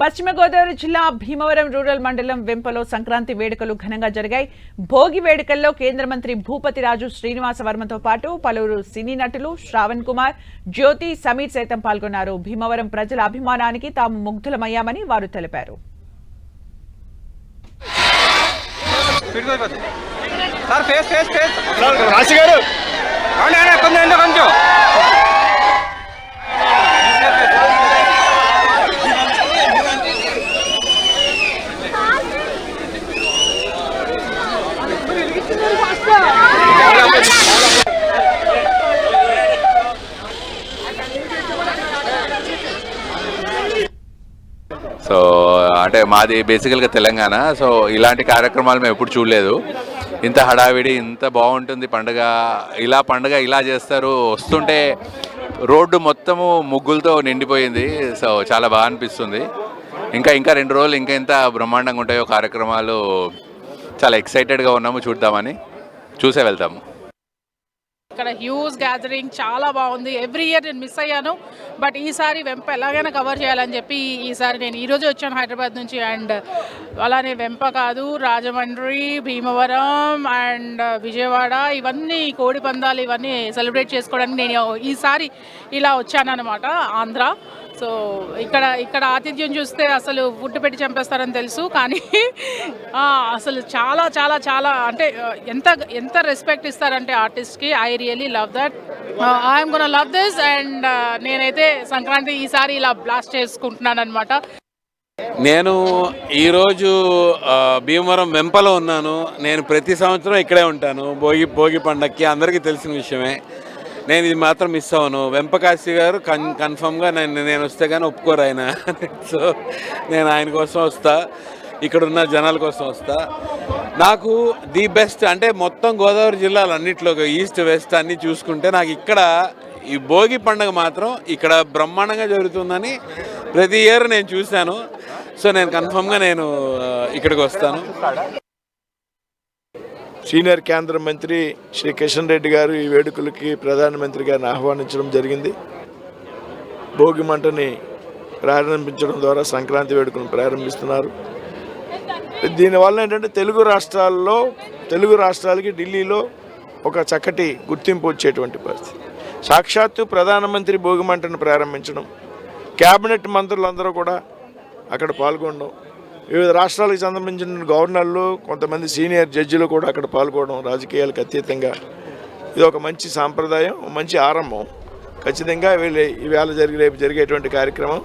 పశ్చిమ గోదావరి జిల్లా భీమవరం రూరల్ మండలం వెంపలో సంక్రాంతి వేడుకలు ఘనంగా జరిగాయి. భోగి వేడుకల్లో కేంద్ర మంత్రి భూపతి రాజు శ్రీనివాస వర్మతో పాటు పలువురు సినీ నటులు శ్రావణ్ కుమార్, జ్యోతి, సమీర్ సైతం పాల్గొన్నారు. భీమవరం ప్రజల అభిమానానికి తాము ముగ్ధులమయ్యామని వారు తెలిపారు. సో అంటే మాది బేసికల్గా తెలంగాణ. సో ఇలాంటి కార్యక్రమాలు మేము ఎప్పుడు చూడలేదు. ఇంత హడావిడి, ఇంత బాగుంటుంది పండుగ. పండుగ ఇలా చేస్తారు. వస్తుంటే రోడ్డు మొత్తము ముగ్గులతో నిండిపోయింది. సో చాలా బాగా అనిపిస్తుంది. ఇంకా 2 రోజులు ఇంకా ఎంత బ్రహ్మాండంగా ఉంటాయో కార్యక్రమాలు. చాలా ఎక్సైటెడ్గా ఉన్నాము, చూద్దామని. చూసే వెళ్తాము. ఇక్కడ హ్యూజ్ గ్యాదరింగ్ చాలా బాగుంది. ఎవ్రీ ఇయర్ నేను మిస్ అయ్యాను, బట్ ఈసారి వెంప ఎలాగైనా కవర్ చేయాలని చెప్పి ఈసారి నేను ఈరోజు వచ్చాను హైదరాబాద్ నుంచి. అండ్ అలానే వెంప కాదు, రాజమండ్రి, భీమవరం అండ్ విజయవాడ, ఇవన్నీ కోడి పందాలు ఇవన్నీ సెలబ్రేట్ చేసుకోవడానికి నేను ఈసారి ఇలా వచ్చానన్నమాట, ఆంధ్ర. సో ఇక్కడ ఆతిథ్యం చూస్తే అసలు ఫుడ్ పెట్టి చంపేస్తారని తెలుసు, కానీ అసలు చాలా చాలా చాలా అంటే ఎంత రెస్పెక్ట్ ఇస్తారంటే ఆర్టిస్ట్కి. I really love that. I'm gonna love this. And నేనైతే సంక్రాంతి ఈసారి ఇలా బ్లాస్ట్ చేసుకుంటున్నాను అనమాట. నేను ఈరోజు భీమవరం వెంపలో ఉన్నాను. నేను ప్రతి సంవత్సరం ఇక్కడే ఉంటాను భోగి పండగకి. అందరికీ తెలిసిన విషయమే. నేను ఇది మాత్రం మిస్ అవ్వను. వెంపకాశి గారు కన్ఫర్మ్గా నేను వస్తే కానీ ఒప్పుకోరు ఆయన. సో నేను ఆయన కోసం వస్తా, ఇక్కడున్న జనాల కోసం వస్తా. నాకు ది బెస్ట్ అంటే మొత్తం గోదావరి జిల్లాలు అన్నింటిలో ఈస్ట్ వెస్ట్ అన్నీ చూసుకుంటే నాకు ఇక్కడ ఈ భోగి పండుగ మాత్రం ఇక్కడ బ్రహ్మాండంగా జరుగుతుందని ప్రతి ఇయర్ నేను చూశాను. సో నేను కన్ఫర్మ్గా నేను ఇక్కడికి వస్తాను. సీనియర్ కేంద్ర మంత్రి శ్రీ కిషన్ రెడ్డి గారు ఈ వేడుకలకి ప్రధానమంత్రి గారిని ఆహ్వానించడం జరిగింది. భోగి మంటని ప్రారంభించడం ద్వారా సంక్రాంతి వేడుకలను ప్రారంభిస్తున్నారు. దీనివల్ల ఏంటంటే తెలుగు రాష్ట్రాలకి ఢిల్లీలో ఒక చక్కటి గుర్తింపు వచ్చేటువంటి పరిస్థితి. సాక్షాత్తు ప్రధానమంత్రి భోగి మంటను ప్రారంభించడం, క్యాబినెట్ మంత్రులందరూ కూడా అక్కడ పాల్గొనడం, వివిధ రాష్ట్రాలకు సంబంధించిన గవర్నర్లు, కొంతమంది సీనియర్ జడ్జిలు కూడా అక్కడ పాల్గొనడం, రాజకీయాలకు అతీతంగా ఇది ఒక మంచి సాంప్రదాయం, మంచి ఆరంభం. ఖచ్చితంగా రేపు జరిగేటువంటి కార్యక్రమం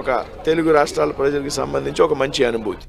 ఒక తెలుగు రాష్ట్రాల ప్రజలకు సంబంధించి ఒక మంచి అనుభూతి.